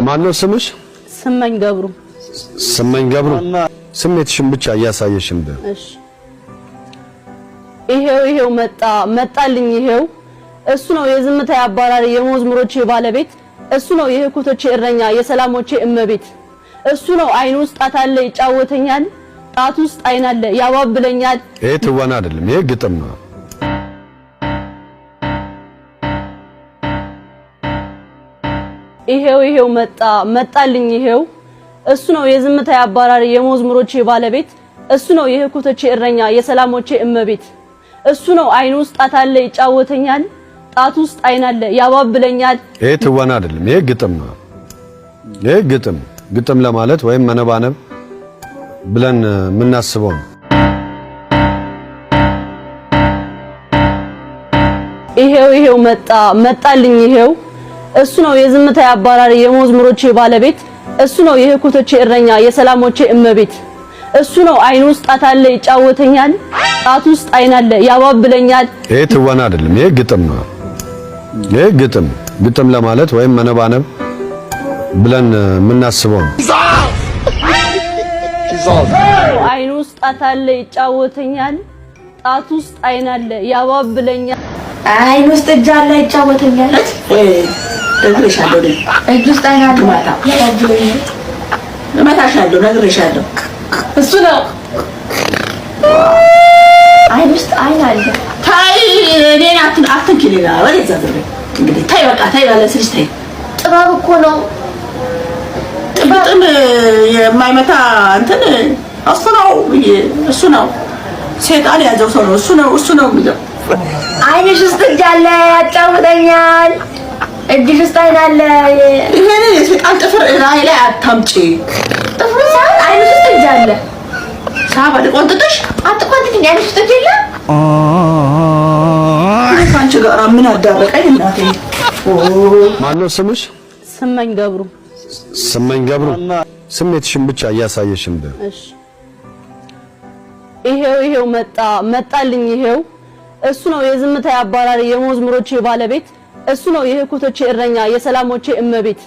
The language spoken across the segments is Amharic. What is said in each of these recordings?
ማነው ስምሽ? ስመኝ ገብሩ። ስመኝ ገብሩ ስሜትሽን ብቻ እያሳየሽን በ እሺ ይሄው መጣልኝ ይሄው እሱ ነው የዝምታ አባራሪ የመዝሙሮቼ ባለቤት እሱ ነው የህኩቶቼ እረኛ የሰላሞቼ እመቤት እሱ ነው አይኑ ውስጥ ጣት አለ ይጫወተኛል ጣት ውስጥ አይን አለ ያባብለኛል። ይሄ ትወና አይደለም፣ ይሄ ግጥም ነው። ይሄው መጣልኝ ይሄው እሱ ነው የዝምታ አባራሪ የመዝሙሮቼ ባለቤት እሱ ነው የህኩቶቼ እረኛ የሰላሞቼ እመቤት እሱ ነው አይኑ ውስጥ ጣት አለ ይጫወተኛል ጣት ውስጥ አይን አለ ያባብለኛል። ይሄ ትወና አይደለም፣ ይሄ ግጥም ነው። ይሄ ግጥም ለማለት ወይም መነባነብ ብለን የምናስበው ነው። ይሄው መጣልኝ ይሄው እሱ ነው የዝምታ አባራሪ የመዝሙሮቼ ባለቤት እሱ ነው የህኩቶቼ እረኛ የሰላሞቼ እመቤት እሱ ነው አይኑ ውስጥ ጣት አለ ይጫወተኛል ጣት ውስጥ አይን አለ ያባብለኛል። ይሄ ትወና አይደለም፣ ይሄ ግጥም ነው። ይሄ ግጥም ለማለት ወይም መነባነብ ብለን የምናስበው ነው። አይኑ ውስጥ ጣት አለ ይጫወተኛል ጣት ውስጥ አይን አለ ያባብለኛል። አይኑ ውስጥ እጅ አለ ይጫወተኛል ነግሬሻለሁ። እጅ ውስጥ አይን አለ ያባብለኛል። እመታሻለሁ ነግሬሻለሁ። እሱ ነው አይኑ ውስጥ አይን አለ። ታይ እኔን አትንኪልኝ ወደዛ ዝም እንግዲህ ታይ በቃ ታይ ባለስልሽ ታይ ጥበብ እኮ ነው። ጥበብ የማይመታ እንትን እሱ ነው ሴጣን ያዘው ሰው ነው እሱ ነው የሚለው። አይንሽ ውስጥ እጅ አለ ያጫውተኛል እጅሽ ውስጥ አይን አለ። ይሄን የሴጣን ጥፍር ላይ አታምጪ። ጥፍሩ ሳይሆን አይንሽ ውስጥ እጅ አለ። ሳባ ለቆንጥጥሽ አትቆንጥጥኝ አይንሽ ውስጥ እጅ የለ። አንቺ ጋር ምን አዳረቀኝ እናቴ። ማነው ስምሽ? ስመኝ ገብሩ። ስመኝ ገብሩ ስሜትሽን ብቻ እያሳየሽን በ እሺ ይሄው መጣልኝ ይሄው እሱ ነው የዝምታ አባራሪ የመዝሙሮቼ ባለቤት እሱ ነው የህኩቶቼ እረኛ የሰላሞቼ እመቤት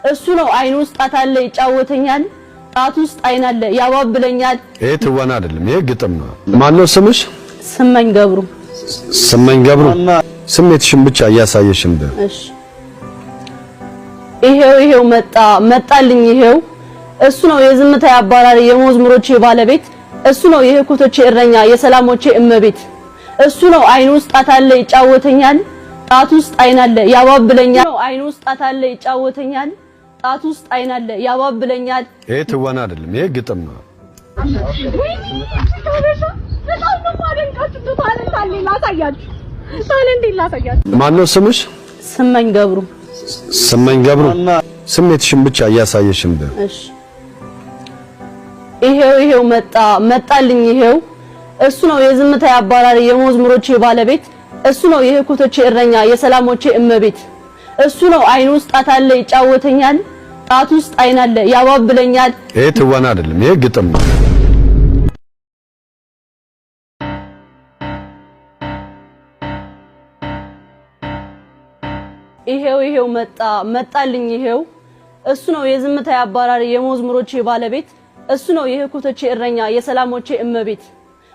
እሱ ነው አይኑ ውስጥ ጣት አለ ይጫወተኛል ጣት ውስጥ አይን አለ ያባብለኛል። ይሄ ትወና አይደለም፣ ይሄ ግጥም ነው። ማነው ስምሽ? ስመኝ ገብሩ። ስመኝ ገብሩ ስሜትሽን ብቻ እያሳየሽን በ እሺ ይሄው መጣልኝ ይሄው እሱ ነው የዝምታ አባራሪ የመዝሙሮቼ ባለቤት እሱ ነው የህኩቶቼ እረኛ የሰላሞቼ እመቤት እሱ ነው አይኑ ውስጥ ጣት አለ ይጫወተኛል ጣት ውስጥ አይን አለ ያባብለኛል። አይኑ ውስጥ ጣት አለ ይጫወተኛል ጣት ውስጥ አይን አለ ያባብለኛል። ይሄ ትወና አይደለም፣ ይሄ ግጥም ነው። ማነው ስምሽ? ስመኝ ገብሩ። ስመኝ ገብሩ ስሜትሽን ብቻ እያሳየሽን በ እሺ ይሄው መጣልኝ ይሄው እሱ ነው የዝምታ አባራሪ የመዝሙሮቼ ባለቤት እሱ ነው የህኩቶቼ እረኛ የሰላሞቼ እመቤት እሱ ነው አይኑ ውስጥ ጣት አለ ይጫወተኛል ጣት ውስጥ አይን አለ ያባብለኛል። ይሄ ትወና አይደለም፣ ይሄ ግጥም ነው። ይሄው መጣልኝ ይሄው እሱ ነው የዝምታ አባራሪ የመዝሙሮቼ ባለቤት እሱ ነው የህኩቶቼ እረኛ የሰላሞቼ እመቤት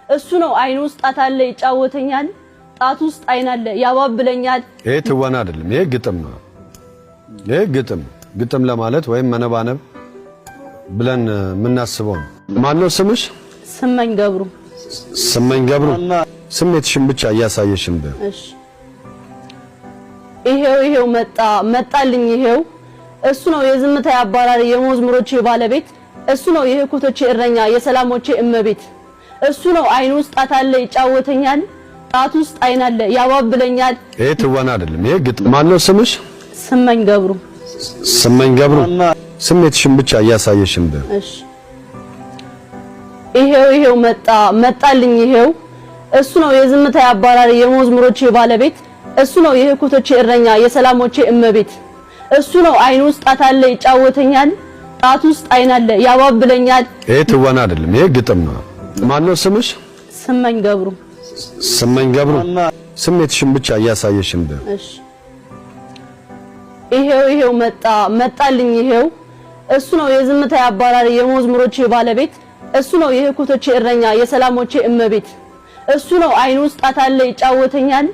እሱ ነው አይኑ ውስጥ ጣት አለ ይጫወተኛል ጣት ውስጥ አይን አለ ያባብለኛል። ይሄ ትወና አይደለም፣ ይሄ ግጥም ነው። ይሄ ግጥም ለማለት ወይም መነባነብ ብለን የምናስበው ነው። ማነው ስምሽ? ስመኝ ገብሩ። ስመኝ ገብሩ ስሜትሽን ብቻ እያሳየሽን በ እሺ ይሄው መጣልኝ ይሄው እሱ ነው የዝምታ አባራሪ የመዝሙሮቼ ባለቤት እሱ ነው የህኩቶቼ እረኛ የሰላሞቼ እመቤት እሱ ነው አይኑ ውስጥ ጣት አለ ይጫወተኛል ጣት ውስጥ አይን አለ ያባብለኛል። ይሄ ትወና አይደለም፣ ይሄ ግጥም። ማነው ስምሽ? ስመኝ ገብሩ። ስመኝ ገብሩ ስሜትሽን ብቻ እያሳየሽን በ እሺ ይሄው መጣልኝ ይሄው እሱ ነው የዝምታ አባራሪ የመዝሙሮቼ ባለቤት እሱ ነው የህኩቶቼ እረኛ የሰላሞቼ እመቤት እሱ ነው አይኑ ውስጥ ጣት አለ ይጫወተኛል ጣት ውስጥ አይን አለ ያባብለኛል። ይሄ ትወና አይደለም፣ ይሄ ግጥም ነው። ማነው ስምሽ? ስመኝ ገብሩ። ስመኝ ገብሩ ስሜትሽን ብቻ እያሳየሽን በ እሺ ይሄው መጣልኝ ይሄው እሱ ነው የዝምታ አባራሪ የመዝሙሮቼ ባለቤት እሱ ነው የህኩቶቼ እረኛ የሰላሞቼ እመቤት እሱ ነው አይኑ ውስጥ ጣት አለ ይጫወተኛል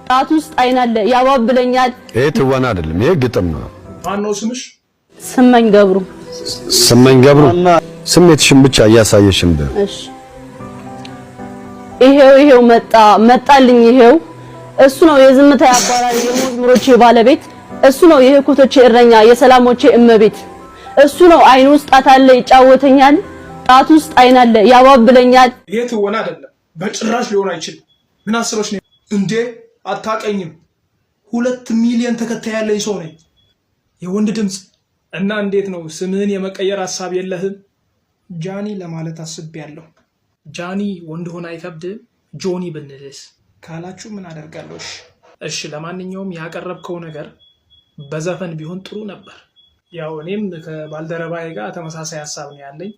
ጣት ውስጥ አይን አለ ያባብለኛል። ይሄ ትወና አይደለም፣ ይሄ ግጥም ነው። ማነው ስምሽ? ስመኝ ገብሩ። ስሜትሽን ብቻ እያሳየሽን ነው። እሺ ይሄው መጣልኝ ይሄው እሱ ነው የዝምታ አባራሪ የመዝሙሮቼ ባለቤት እሱ ነው የህኩቶቼ እረኛ የሰላሞቼ እመቤት እሱ ነው አይኑ ውስጥ ጣት አለ ይጫወተኛል ጣት ውስጥ አይን አለ ያባብለኛል። ይሄ ትወና አይደለም፣ በጭራሽ ሊሆን አይችልም። ምን አስበሽ ነው እንዴ? አታቀኝም። 2 ሚሊዮን ተከታይ ያለኝ ሰው ነኝ። የወንድ ድምጽ እና እንዴት ነው ስምህን የመቀየር ሐሳብ የለህም? ጃኒ ለማለት አስቤያለሁ። ጃኒ ወንድ ሆነ አይከብድም? ጆኒ ብንልስ ካላችሁ ምን አደርጋለሁ? እሺ ለማንኛውም ያቀረብከው ነገር በዘፈን ቢሆን ጥሩ ነበር። ያው እኔም ከባልደረባዬ ጋር ተመሳሳይ ሐሳብ ነው ያለኝ።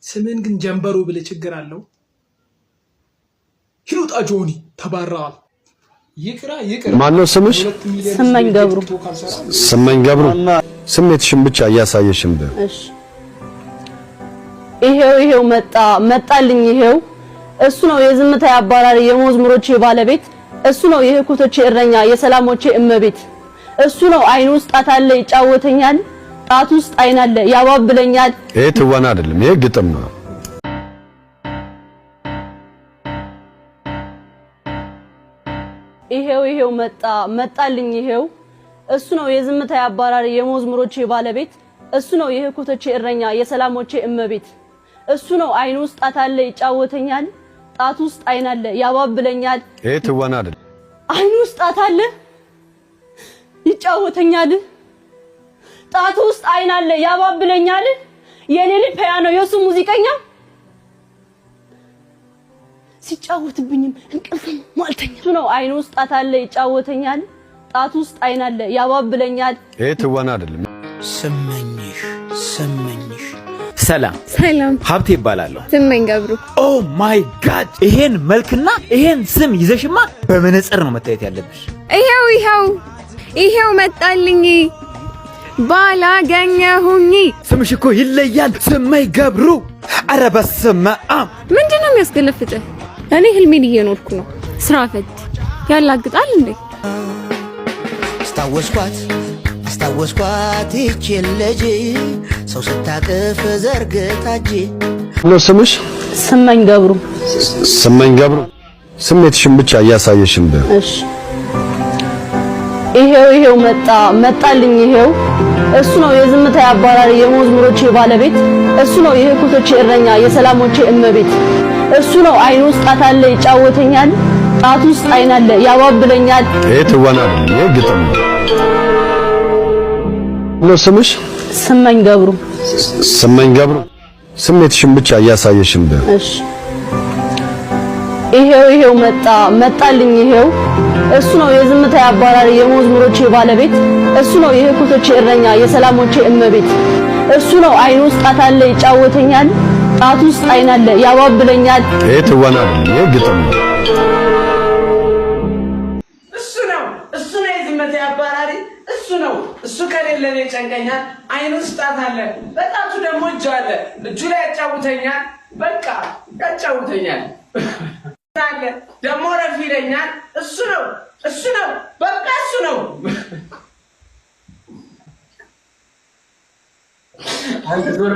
ስምን ግን ጀንበሩ ብል ችግር አለው? ሂሩጣ ጆኒ ተባራል። ይቅራ ማነው ስምሽ? ስመኝ ገብሩ። ስሜትሽን ብቻ እያሳየሽን ነው። እሺ ይሄው መጣልኝ ይሄው እሱ ነው የዝምታ አባራሪ የመዝሙሮቼ ባለቤት እሱ ነው የህኩቶቼ እረኛ የሰላሞቼ እመቤት እሱ ነው አይኑ ውስጥ ጣት አለ ይጫወተኛል ጣት ውስጥ አይን አለ ያባብለኛል። ይሄ ትወና አይደለም፣ ይሄ ግጥም ነው። ይሄው መጣልኝ ይሄው እሱ ነው የዝምታ አባራሪ የመዝሙሮቼ ባለቤት እሱ ነው የህኩቶቼ እረኛ የሰላሞቼ እመቤት እሱ ነው አይኑ ውስጥ ጣት አለ ይጫወተኛል ጣት ውስጥ አይን አለ ያባብለኛል። ይሄ ትወና አይደለም። አይኑ ውስጥ ጣት አለ ይጫወተኛል ጣት ውስጥ አይን አለ ያባብለኛል። የኔ ልጅ ፒያኖ የሱ ሙዚቀኛ ሲጫወትብኝም እንቅልፍም ማልተኛ እሱ ነው አይኑ ውስጥ ጣት አለ ይጫወተኛል ጣት ውስጥ አይን አለ ያባብለኛል። ይሄ ትወና አይደለም። ስመኝሽ ሰላም ሀብቴ ይባላለሁ። ስመኝ ገብሩ። ኦ ማይ ጋድ! ይሄን መልክና ይሄን ስም ይዘሽማ በመነጽር ነው መታየት ያለብሽ። ይሄው መጣልኝ ባላገኘሁኝ። ስምሽ እኮ ይለያል። ስመኝ ገብሩ። ኧረ በስመ አብ! ምንድነው የሚያስገለፍጥህ? እኔ ህልሜን እየኖርኩ ነው። ስራ ፈት ያላግጣል እንዴ? አስታወስኳት ይቺን ልጅ ሰው ስታቅፍ ዘርግታጅ። ነው ስምሽ? ስመኝ ገብሩ። ስሜትሽን ብቻ እያሳየሽን ነው። እሺ ይሄው መጣልኝ ይሄው እሱ ነው የዝምታ አባራሪ የመዝሙሮቼ ባለቤት እሱ ነው የህኩቶቼ እረኛ የሰላሞቼ እመቤት እሱ ነው አይኑ ውስጥ ጣት አለ ይጫወተኛል ጣት ውስጥ አይን አለ ያባብለኛል። ይሄ ትወና አይደለም፣ ይሄ ግጥም ነው። ነው ስምሽ? ስመኝ ገብሩ። ስሜትሽን ብቻ እያሳየሽን ነው። እሺ ይሄው መጣልኝ ይሄው እሱ ነው የዝምታ አባራሪ የመዝሙሮቼ ባለቤት እሱ ነው የህኩቶቼ እረኛ የሰላሞቼ እመቤት እሱ ነው አይኑ ውስጥ ጣት አለ ይጫወተኛል ጣት ውስጥ አይን አለ ያባብለኛል። ይሄ ትወና አይደለም፣ ይሄ ግጥም ነው። እሱ ነው የዝምታ አባራሪ እሱ ከሌለ እኔ ጨንቀኛል። አይኑ ውስጥ ጣት አለ በጣቱ ደግሞ እጁ አለ እጁ ላይ ያጫውተኛል። በቃ ያጫውተኛል አለ ደግሞ ረፍ ይለኛል። እሱ ነው በቃ እሱ ነው። አንተ ዞር